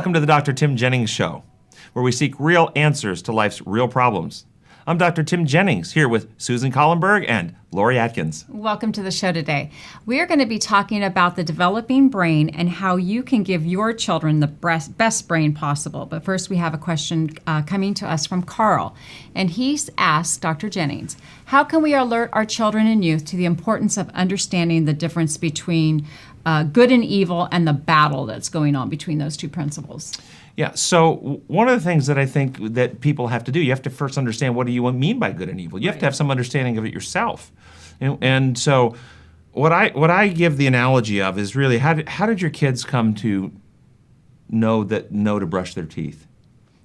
Welcome to the Dr. Tim Jennings Show, where we seek real answers to life's real problems. I'm Dr. Tim Jennings, here with Susan Collenberg and Lori Atkins. Welcome to the show today. We are going to be talking about the developing brain and how you can give your children the best brain possible. But first, we have a question coming to us from Carl. And he's asked Dr. Jennings, how can we alert our children and youth to the importance of understanding the difference between good and evil and the battle that's going on between those two principles? Yeah, so one of the things that I think that people have to do, you have to first understand what do you mean by good and evil. You have to have some understanding of it yourself. And so what I give the analogy of is really how did your kids come to know to brush their teeth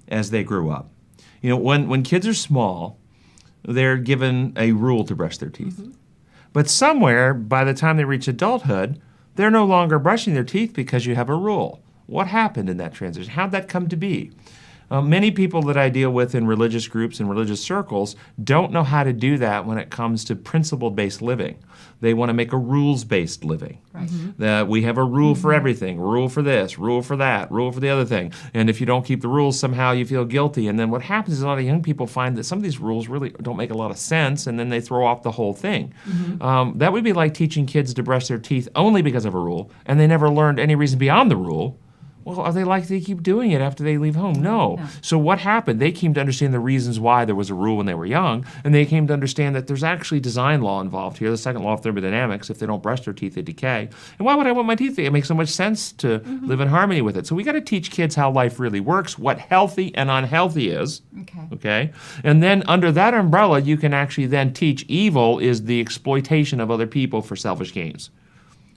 as they grew up? You know, when kids are small, they're given a rule to brush their teeth. Mm-hmm. But somewhere, by the time they reach adulthood, they're no longer brushing their teeth because you have a rule. What happened in that transition? How'd that come to be? Many people that I deal with in religious groups and religious circles don't know how to do that when it comes to principle-based living. They want to make a rules-based living. Right. Mm-hmm. We have a rule for everything, rule for this, rule for that, rule for the other thing. And if you don't keep the rules, somehow you feel guilty. And then what happens is a lot of young people find that some of these rules really don't make a lot of sense, and then they throw off the whole thing. Mm-hmm. That would be like teaching kids to brush their teeth only because of a rule, and they never learned any reason beyond the rule. Well, are they likely to keep doing it after they leave home? No. So what happened? They came to understand the reasons why there was a rule when they were young, and they came to understand that there's actually design law involved here, the second law of thermodynamics. If they don't brush their teeth, they decay. And why would I want my teeth to decay? It makes so much sense to live in harmony with it. So we got to teach kids how life really works, what healthy and unhealthy is. Okay? And then under that umbrella, you can actually then teach evil is the exploitation of other people for selfish gains.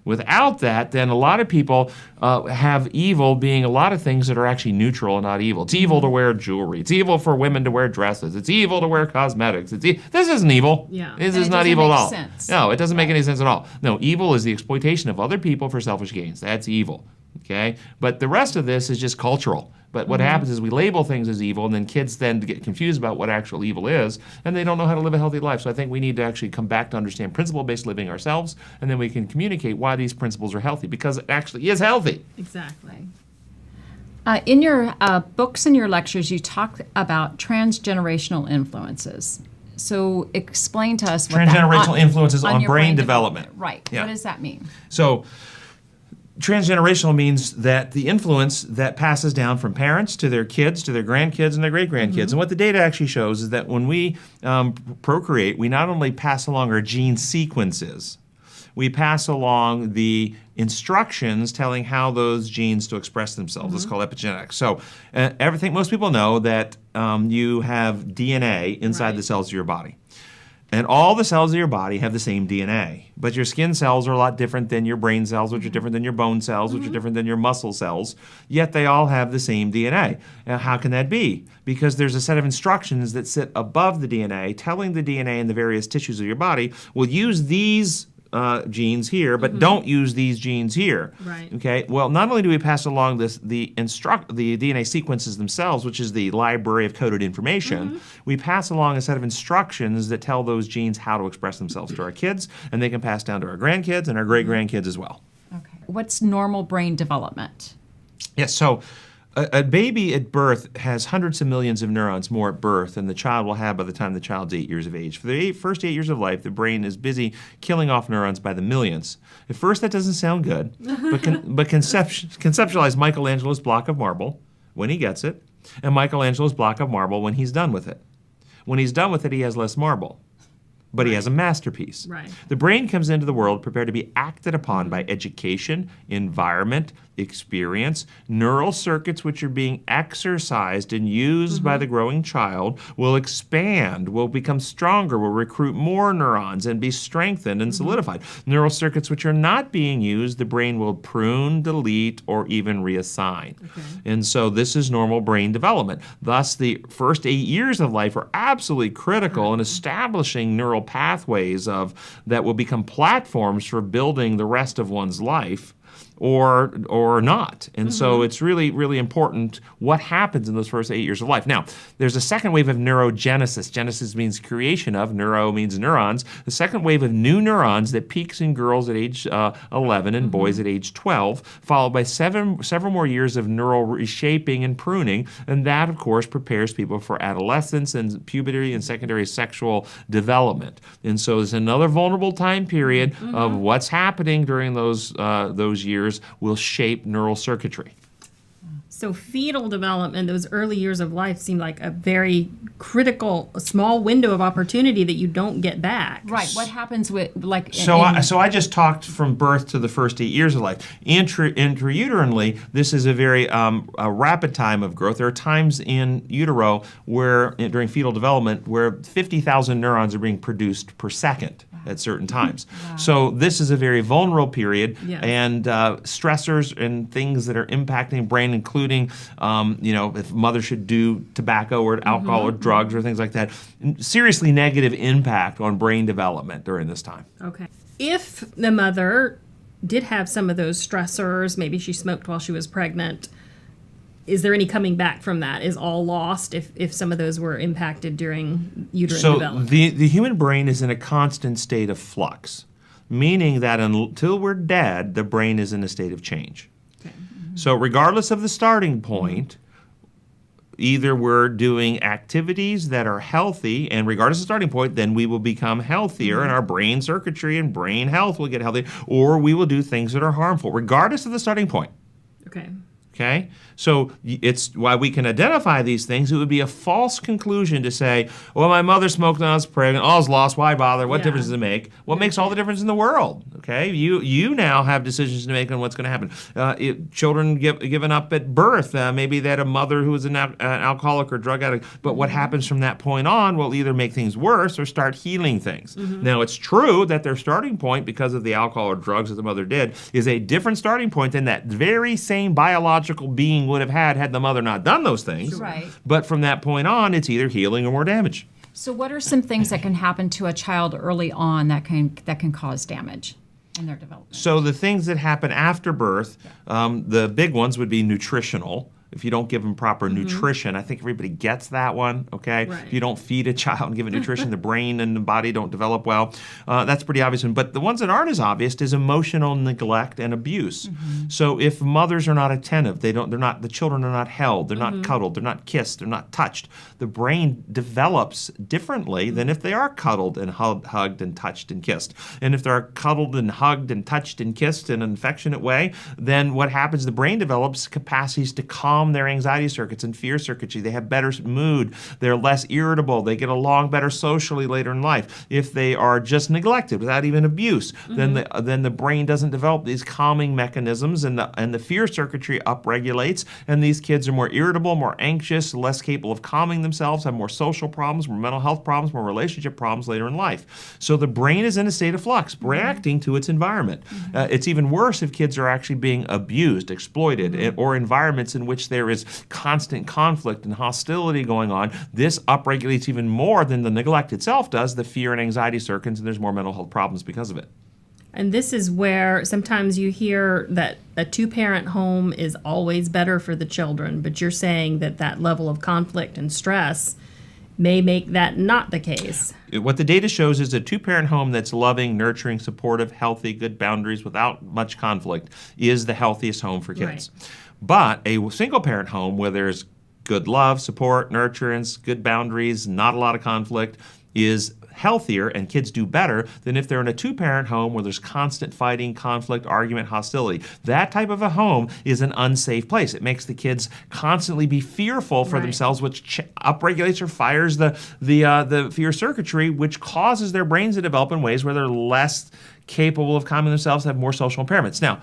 Without that, then a lot of people have evil being a lot of things that are actually neutral and not evil. It's evil to wear jewelry. It's evil for women to wear dresses. It's evil to wear cosmetics. This isn't evil. Yeah. This is not evil at all. Sense. No, it doesn't make any sense at all. No, evil is the exploitation of other people for selfish gains. That's evil. Okay? But the rest of this is just cultural. But what happens is we label things as evil, and then kids then get confused about what actual evil is, and they don't know how to live a healthy life. So I think we need to actually come back to understand principle-based living ourselves, and then we can communicate why these principles are healthy, because it actually is healthy. Exactly. In your books and your lectures, you talk about transgenerational influences. So explain to us what transgenerational influences on brain development. Right. Yeah. What does that mean? So transgenerational means that the influence that passes down from parents to their kids, to their grandkids, and their great-grandkids. And what the data actually shows is that when we procreate, we not only pass along our gene sequences, we pass along the instructions telling how those genes to express themselves. It's called epigenetics. So most people know that you have DNA inside the cells of your body. And all the cells of your body have the same DNA. But your skin cells are a lot different than your brain cells, which are different than your bone cells, which are different than your muscle cells, yet they all have the same DNA. Now, how can that be? Because there's a set of instructions that sit above the DNA, telling the DNA in the various tissues of your body, will use these genes here, but don't use these genes here. Right. Okay. Well, not only do we pass along the DNA sequences themselves, which is the library of coded information, we pass along a set of instructions that tell those genes how to express themselves to our kids, and they can pass down to our grandkids and our great-grandkids as well. Okay. What's normal brain development? Yes. So a baby at birth has hundreds of millions of neurons more at birth than the child will have by the time the child's 8 years of age. For the first 8 years of life, the brain is busy killing off neurons by the millions. At first, that doesn't sound good, but conceptualize Michelangelo's block of marble when he gets it, and Michelangelo's block of marble when he's done with it. When he's done with it, he has less marble. But he has a masterpiece. Right. The brain comes into the world prepared to be acted upon by education, environment, experience. Neural circuits which are being exercised and used by the growing child will expand, will become stronger, will recruit more neurons and be strengthened and solidified. Neural circuits which are not being used, the brain will prune, delete, or even reassign. And so this is normal brain development. Thus, the first 8 years of life are absolutely critical in establishing neural pathways that will become platforms for building the rest of one's life. or not. And so it's really, really important what happens in those first 8 years of life. Now, there's a second wave of neurogenesis. Genesis means creation of, neuro means neurons. The second wave of new neurons that peaks in girls at age 11 and boys at age 12, followed by several more years of neural reshaping and pruning. And that, of course, prepares people for adolescence and puberty and secondary sexual development. And so there's another vulnerable time period of what's happening during those years will shape neural circuitry. So fetal development, those early years of life, seem like a very critical, small window of opportunity that you don't get back. Right. What happens with So I just talked from birth to the first 8 years of life. Intrauterинely, this is a very a rapid time of growth. There are times in utero where during fetal development where 50,000 neurons are being produced per second at certain times. So this is a very vulnerable period, and stressors and things that are impacting brain, including if mother should do tobacco or alcohol or drugs or things like that, seriously negative impact on brain development during this time. Okay. If the mother did have some of those stressors, maybe she smoked while she was pregnant, is there any coming back from that? Is all lost if some of those were impacted during uterine development? So the human brain is in a constant state of flux, meaning that until we're dead, the brain is in a state of change. Okay. So regardless of the starting point, either we're doing activities that are healthy, and regardless of the starting point, then we will become healthier, and our brain circuitry and brain health will get healthy, or we will do things that are harmful, regardless of the starting point. Okay. Okay? So it's why we can identify these things. It would be a false conclusion to say, well, my mother smoked when I was pregnant. All's lost. Why bother? What difference does it make? Well, it makes all the difference in the world. Okay? You now have decisions to make on what's going to happen. Children given up at birth. Maybe they had a mother who was an alcoholic or drug addict. But what happens from that point on will either make things worse or start healing things. Now, it's true that their starting point, because of the alcohol or drugs that the mother did, is a different starting point than that very same biological being would have had the mother not done those things. Right. But from that point on, it's either healing or more damage. So what are some things that can happen to a child early on that can cause damage in their development? So the things that happen after birth, the big ones would be nutritional. If you don't give them proper nutrition, I think everybody gets that one, okay? Right. If you don't feed a child and give it nutrition, the brain and the body don't develop well. That's pretty obvious. But the ones that aren't as obvious is emotional neglect and abuse. So if mothers are not attentive, the children are not held, they're not cuddled, they're not kissed, they're not touched, the brain develops differently than if they are cuddled and hugged and touched and kissed. And if they're cuddled and hugged and touched and kissed in an affectionate way, then what happens, the brain develops capacities to calm their anxiety circuits and fear circuitry. They have better mood. They're less irritable. They get along better socially later in life. If they are just neglected without even abuse, then the brain doesn't develop these calming mechanisms, and the fear circuitry upregulates, and these kids are more irritable, more anxious, less capable of calming themselves, have more social problems, more mental health problems, more relationship problems later in life. So the brain is in a state of flux, reacting to its environment. It's even worse if kids are actually being abused, exploited, or environments in which there is constant conflict and hostility going on. This upregulates even more than the neglect itself does, the fear and anxiety circuits, and there's more mental health problems because of it. And this is where sometimes you hear that a two-parent home is always better for the children, but you're saying that level of conflict and stress may make that not the case. What the data shows is a two-parent home that's loving, nurturing, supportive, healthy, good boundaries without much conflict is the healthiest home for kids. Right. But a single-parent home where there's good love, support, nurturance, good boundaries, not a lot of conflict, is healthier, and kids do better than if they're in a two-parent home where there's constant fighting, conflict, argument, hostility. That type of a home is an unsafe place. It makes the kids constantly be fearful for themselves, which upregulates or fires the fear circuitry, which causes their brains to develop in ways where they're less capable of calming themselves, have more social impairments. Now,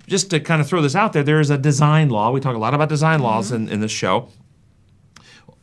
just to kind of throw this out there is a design law. We talk a lot about design laws in this show.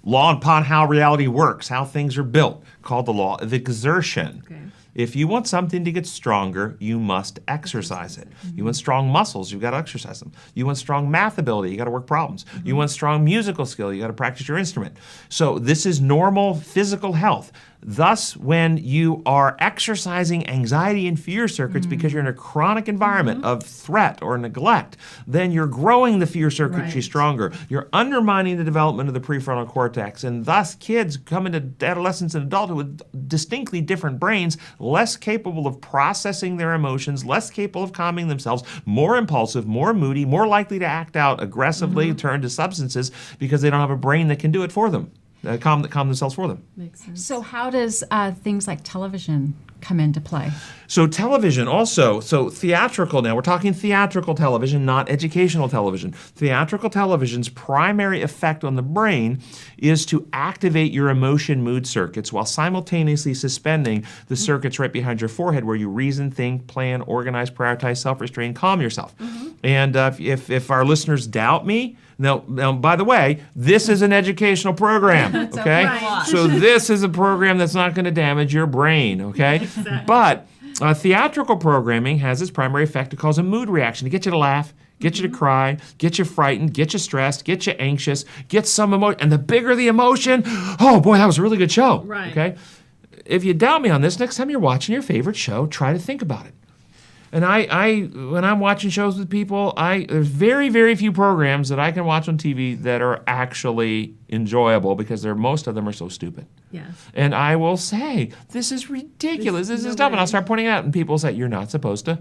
Law upon how reality works, how things are built, called the law of exertion. Okay. If you want something to get stronger, you must exercise it. You want strong muscles, you've got to exercise them. You want strong math ability, you got to work problems. You want strong musical skill, you got to practice your instrument. So this is normal physical health. Thus, when you are exercising anxiety and fear circuits because you're in a chronic environment of threat or neglect, then you're growing the fear circuitry stronger. You're undermining the development of the prefrontal cortex, and thus kids come into adolescence and adulthood with distinctly different brains, less capable of processing their emotions, less capable of calming themselves, more impulsive, more moody, more likely to act out aggressively, turn to substances because they don't have a brain that can do it for them. Calm themselves for them. Makes sense. So how does things like television come into play? So television also, so theatrical now, we're talking theatrical television, not educational television. Theatrical television's primary effect on the brain is to activate your emotion mood circuits while simultaneously suspending the circuits right behind your forehead where you reason, think, plan, organize, prioritize, self-restrain, calm yourself. And if our listeners doubt me, now, by the way, this is an educational program, okay? Right. So this is a program that's not going to damage your brain, okay? Exactly. But theatrical programming has its primary effect to cause a mood reaction, to get you to laugh, get you to cry, get you frightened, get you stressed, get you anxious, get some emotion. And the bigger the emotion, oh boy, that was a really good show, Right. okay? If you doubt me on this, next time you're watching your favorite show, try to think about it. And I when I'm watching shows with people, there's very, very few programs that I can watch on TV that are actually enjoyable because most of them are so stupid. Yes. And I will say, this is ridiculous, this no is dumb. And way. I'll start pointing it out, and people say, you're not supposed to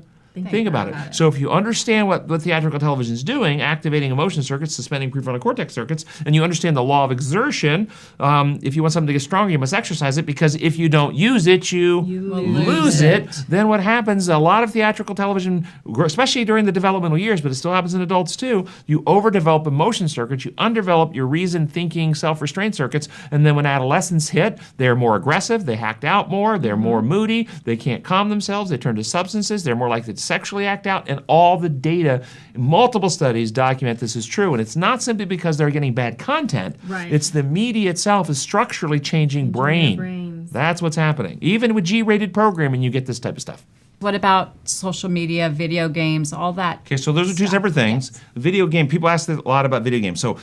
think about it. So if you understand what theatrical television is doing, activating emotion circuits, suspending prefrontal cortex circuits, and you understand the law of exertion, if you want something to get stronger, you must exercise it, because if you don't use it, you lose it. Then what happens, a lot of theatrical television, especially during the developmental years, but it still happens in adults too, you overdevelop emotion circuits, you undevelop your reason, thinking, self-restraint circuits, and then when adolescents hit, they're more aggressive, they act out more, they're more moody, they can't calm themselves, they turn to substances, they're more likely to sexually act out, and all the data, multiple studies document this is true. And it's not simply because they're getting bad content. Right. It's the media itself is structurally changing brain. brains. That's what's happening. Even with G-rated programming, you get this type of stuff. What about social media, video games, all that? Okay, so those are two separate things. Yes. Video game, people ask a lot about video games. So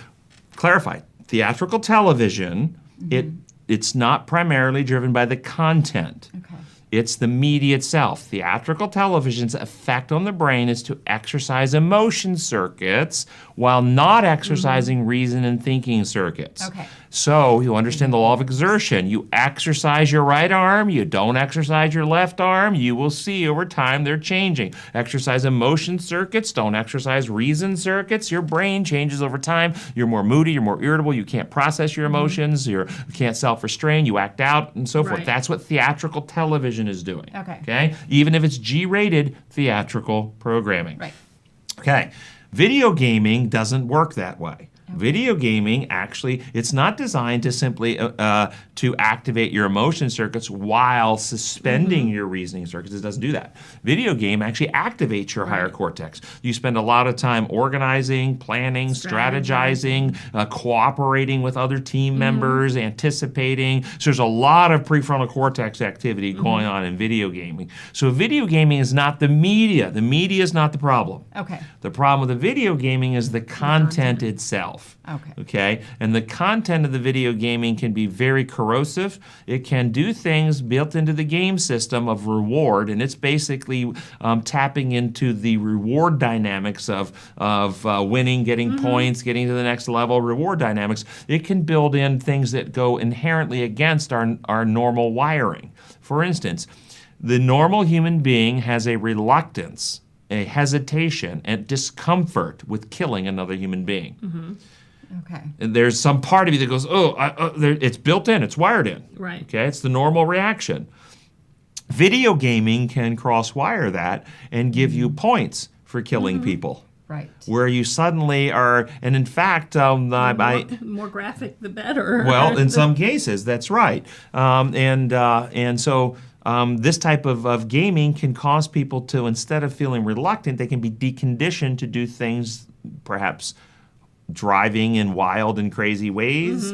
clarify, theatrical television, it's not primarily driven by the content. Okay. It's the media itself. Theatrical television's effect on the brain is to exercise emotion circuits while not exercising reason and thinking circuits. Okay. So you understand the law of exertion. You exercise your right arm, you don't exercise your left arm, you will see over time they're changing. Exercise emotion circuits, don't exercise reason circuits. Your brain changes over time. You're more moody, you're more irritable, you can't process your emotions, you can't self-restrain, you act out, and so forth. Right. That's what theatrical television is doing. Okay. Even if it's G-rated theatrical programming. Right. Okay. Video gaming doesn't work that way. Video gaming actually, it's not designed to simply to activate your emotion circuits while suspending your reasoning circuits. It doesn't do that. Video game actually activates your higher cortex. You spend a lot of time organizing, planning, strategizing, cooperating with other team members, anticipating. So there's a lot of prefrontal cortex activity going on in video gaming. So video gaming is not the media. The media is not the problem. Okay. The problem with the video gaming is the content itself. Okay. And the content of the video gaming can be very corrosive. It can do things built into the game system of reward, and it's basically tapping into the reward dynamics of winning, getting points, getting to the next level, reward dynamics. It can build in things that go inherently against our normal wiring. For instance, the normal human being has a reluctance, a hesitation, and discomfort with killing another human being. Okay. And there's some part of you that goes, it's built in, it's wired in. Right. Okay, it's the normal reaction. Video gaming can cross-wire that and give you points for killing people. Right. Where you suddenly are, and in fact, More graphic, the better. well, in some cases, that's right. And so this type of gaming can cause people to, instead of feeling reluctant, they can be deconditioned to do things perhaps driving in wild and crazy ways,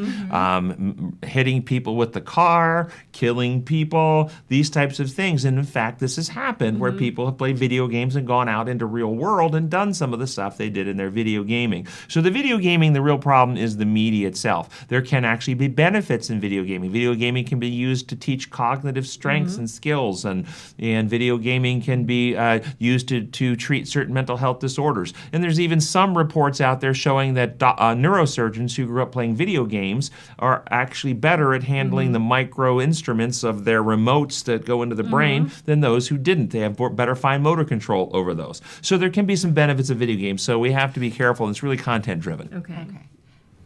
hitting people with the car, killing people, these types of things. And in fact, this has happened where people have played video games and gone out into real world and done some of the stuff they did in their video gaming. So the video gaming, the real problem is the media itself. There can actually be benefits in video gaming. Video gaming can be used to teach cognitive strengths and skills, and video gaming can be used to treat certain mental health disorders. And there's even some reports out there showing that neurosurgeons who grew up playing video games are actually better at handling the micro instruments of their remotes that go into the brain than those who didn't. They have better fine motor control over those. So there can be some benefits of video games, so we have to be careful. It's really content driven. Okay.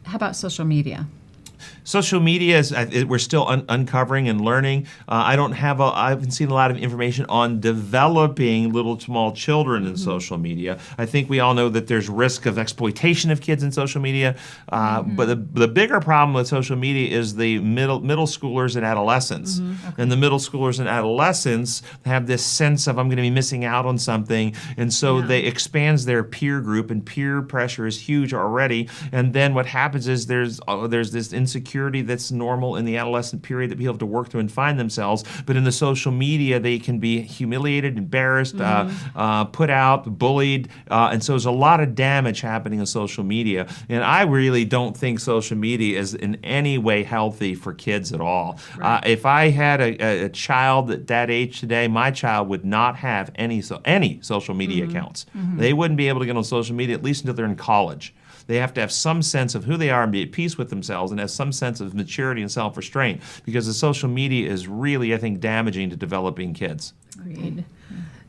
How about social media? Social media is we're still uncovering and learning. I haven't seen a lot of information on developing little small children in social media. I think we all know that there's risk of exploitation of kids in social media, but the bigger problem with social media is the middle schoolers and adolescents. And the middle schoolers and adolescents have this sense of, I'm going to be missing out on something, and so they expands their peer group, and peer pressure is huge already. And then what happens is there's this insecurity that's normal in the adolescent period that people have to work through and find themselves. But in the social media, they can be humiliated, embarrassed, put out, bullied. And so there's a lot of damage happening in social media. And I really don't think social media is in any way healthy for kids at all. Right. If I had a child at that age today, my child would not have any social media accounts. They wouldn't be able to get on social media at least until they're in college. They have to have some sense of who they are and be at peace with themselves, and have some sense of maturity and self-restraint, because the social media is really, I think, damaging to developing kids. Agreed.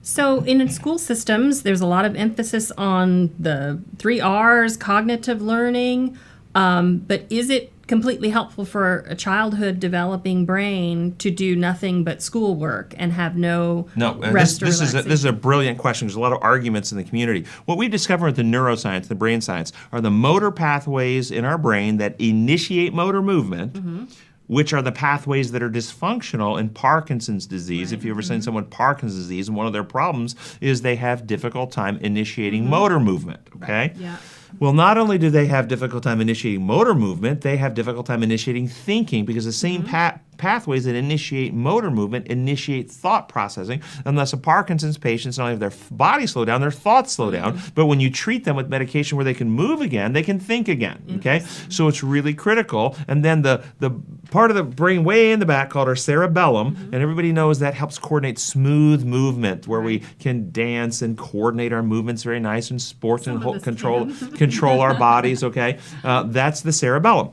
So in school systems, there's a lot of emphasis on the 3 R's, cognitive learning, but is it completely helpful for a childhood developing brain to do nothing but schoolwork and have no rest or relaxation? This is a brilliant question. There's a lot of arguments in the community. What we've discovered with the neuroscience, the brain science, are the motor pathways in our brain that initiate motor movement, which are the pathways that are dysfunctional in Parkinson's disease. Right. If you ever seen someone with Parkinson's disease, and one of their problems is they have difficult time initiating motor movement, okay? Right. Yeah. Well, not only do they have difficult time initiating motor movement, they have difficult time initiating thinking, because the same pathways that initiate motor movement initiate thought processing. Unless a Parkinson's patient, not only have their body slow down, their thoughts slow down. But when you treat them with medication where they can move again, they can think again. Okay, so it's really critical. And then the part of the brain way in the back called our cerebellum, and everybody knows that helps coordinate smooth movement, where we can dance and coordinate our movements very nice in sports and control our bodies. Okay, that's the cerebellum.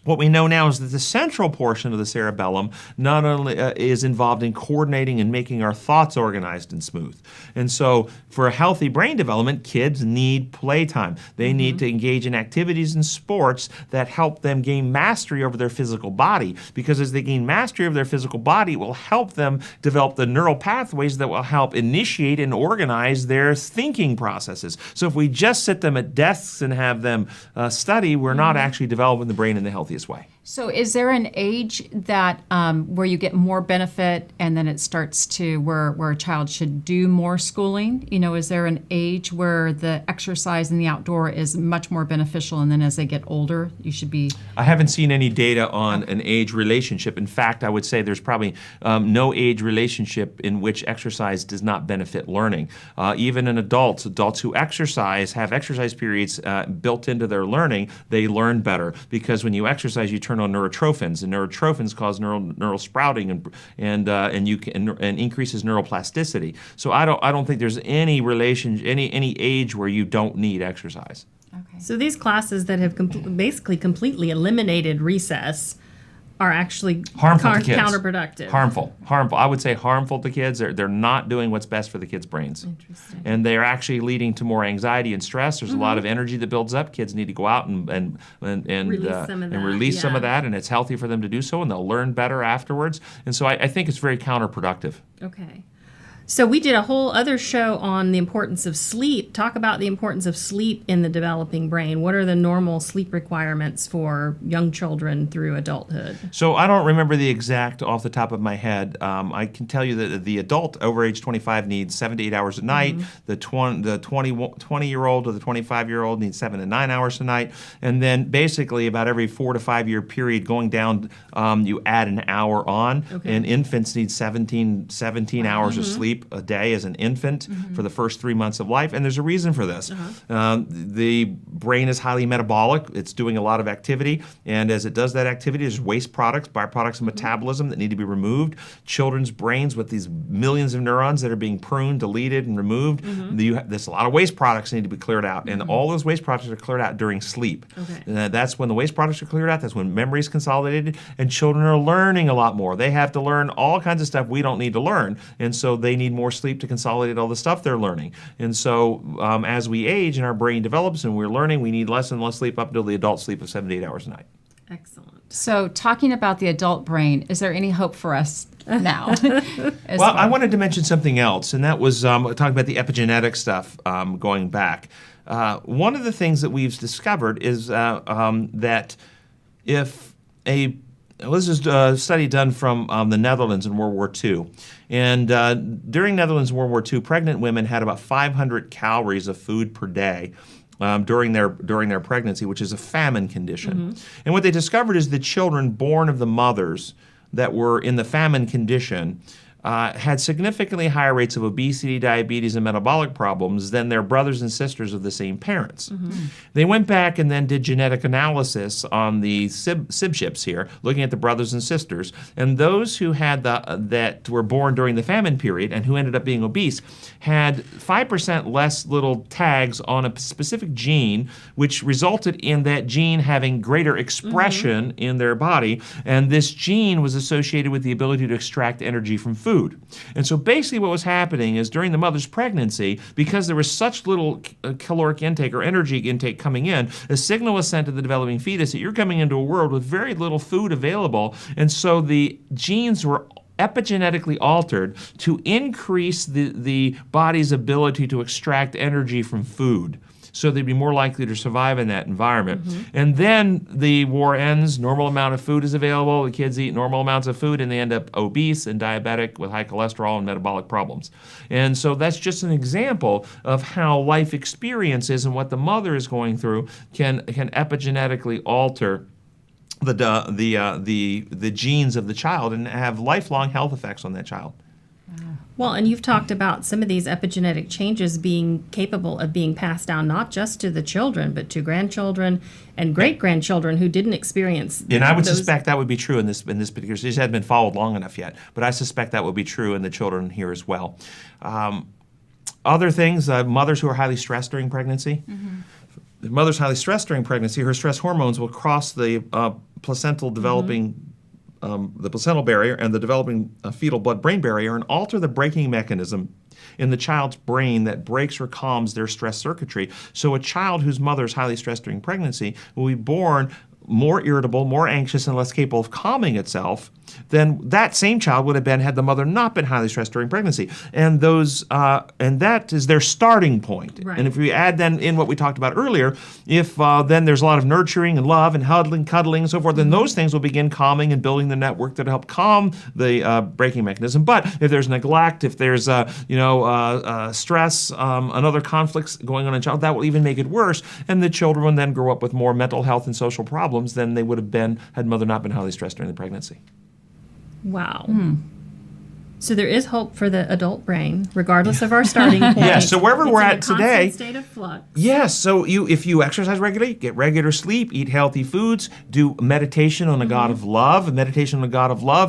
What we know now is that the central portion of the cerebellum not only is involved in coordinating and making our thoughts organized and smooth. And so for a healthy brain development, kids need playtime. They need to engage in activities and sports that help them gain mastery over their physical body, because as they gain mastery over their physical body, it will help them develop the neural pathways that will help initiate and organize their thinking processes. So if we just sit them at desks and have them study, we're not actually developing the brain in the healthiest way. So is there an age that where you get more benefit, and then it starts to where a child should do more schooling? You know, is there an age where the exercise in the outdoor is much more beneficial, and then as they get older, you should be? I haven't seen any data on an age relationship. In fact, I would say there's probably no age relationship in which exercise does not benefit learning. Even in adults who exercise have exercise periods built into their learning. They learn better, because when you exercise, you turn on neurotrophins, and neurotrophins cause neural sprouting and increases neuroplasticity. So I don't think there's any any age where you don't need exercise. Okay. So these classes that have basically completely eliminated recess are actually harmful to kids. Counterproductive. Harmful. I would say harmful to kids. They're not doing what's best for the kids' brains. Interesting. And they're actually leading to more anxiety and stress. There's a lot of energy that builds up. Kids need to go out and release some of that, and it's healthy for them to do so, and they'll learn better afterwards. And so I think it's very counterproductive. Okay. So we did a whole other show on the importance of sleep. Talk about the importance of sleep in the developing brain. What are the normal sleep requirements for young children through adulthood? So I don't remember the exact off the top of my head. I can tell you that the adult over age 25 needs 7 to 8 hours a night. The 20-year-old or the 25-year-old needs 7 to 9 hours a night. And then basically about every 4 to 5 year period going down, you add an hour on. Okay. And infants need 17 hours of sleep a day as an infant for the first 3 months of life, and there's a reason for this. The brain is highly metabolic. It's doing a lot of activity, and as it does that activity, there's waste products, byproducts of metabolism that need to be removed. Children's brains with these millions of neurons that are being pruned, deleted, and removed, there's a lot of waste products that need to be cleared out, and all those waste products are cleared out during sleep. That's when the waste products are cleared out. That's when memory is consolidated, and children are learning a lot more. They have to learn all kinds of stuff we don't need to learn, and so they need more sleep to consolidate all the stuff they're learning. And so as we age and our brain develops and we're learning, we need less and less sleep up until the adult sleep of 7 to 8 hours a night. Excellent. So, talking about the adult brain, is there any hope for us now? I wanted to mention something else, and that was talking about the epigenetic stuff going back. One of the things that we've discovered is that if this is a study done from the Netherlands in World War II. And during Netherlands World War II, pregnant women had about 500 calories of food per day during their pregnancy, which is a famine condition. And what they discovered is the children born of the mothers that were in the famine condition had significantly higher rates of obesity, diabetes, and metabolic problems than their brothers and sisters of the same parents. They went back and then did genetic analysis on the SIB ships here, looking at the brothers and sisters, and those who had that were born during the famine period and who ended up being obese had 5% less little tags on a specific gene, which resulted in that gene having greater expression in their body, and this gene was associated with the ability to extract energy from food. And so basically what was happening is during the mother's pregnancy, because there was such little caloric intake or energy intake coming in, a signal was sent to the developing fetus that you're coming into a world with very little food available. And so the genes were epigenetically altered to increase the body's ability to extract energy from food, so they'd be more likely to survive in that environment. And then the war ends, normal amount of food is available, the kids eat normal amounts of food, and they end up obese and diabetic with high cholesterol and metabolic problems. And so that's just an example of how life experiences and what the mother is going through can epigenetically alter the genes of the child and have lifelong health effects on that child. Well, and you've talked about some of these epigenetic changes being capable of being passed down not just to the children, but to grandchildren and great-grandchildren who didn't experience And I would suspect that would be true in this particular. This hasn't been followed long enough yet, but I suspect that would be true in the children here as well. Other things, mothers who are highly stressed during pregnancy. The mother's highly stressed during pregnancy, her stress hormones will cross the placental developing the placental barrier and the developing fetal blood-brain barrier and alter the braking mechanism in the child's brain that breaks or calms their stress circuitry. So a child whose mother is highly stressed during pregnancy will be born more irritable, more anxious, and less capable of calming itself than that same child would have been had the mother not been highly stressed during pregnancy. And that is their starting point. Right. And if we add then in what we talked about earlier, if then there's a lot of nurturing and love and huddling, cuddling, and so forth, then those things will begin calming and building the network that help calm the braking mechanism. But if there's neglect, if there's stress, and other conflicts going on in a child, that will even make it worse. And the children will then grow up with more mental health and social problems than they would have been had mother not been highly stressed during the pregnancy. Wow. So there is hope for the adult brain, regardless of our starting point. Yes, so wherever we're at today. It's in a constant state of flux. Yes, so if you exercise regularly, get regular sleep, eat healthy foods, do meditation on a God of love,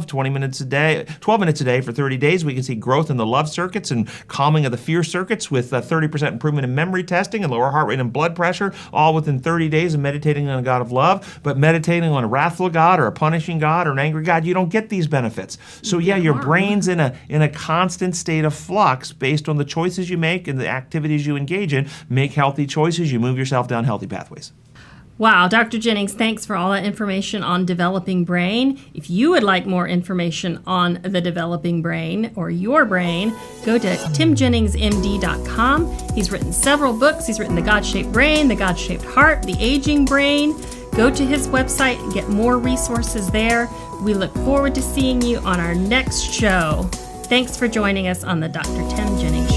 20 minutes a day, 12 minutes a day for 30 days, we can see growth in the love circuits and calming of the fear circuits with 30% improvement in memory testing and lower heart rate and blood pressure, all within 30 days of meditating on a God of love. But meditating on a wrathful God or a punishing God or an angry God, you don't get these benefits. So yeah, your brain's in a constant state of flux based on the choices you make and the activities you engage in. Make healthy choices, you move yourself down healthy pathways. Wow, Dr. Jennings, thanks for all that information on developing brain. If you would like more information on the developing brain or your brain, go to timjenningsmd.com. He's written several books. He's written The God-Shaped Brain, The God-Shaped Heart, The Aging Brain. Go to his website and get more resources there. We look forward to seeing you on our next show. Thanks for joining us on the Dr. Tim Jennings Show.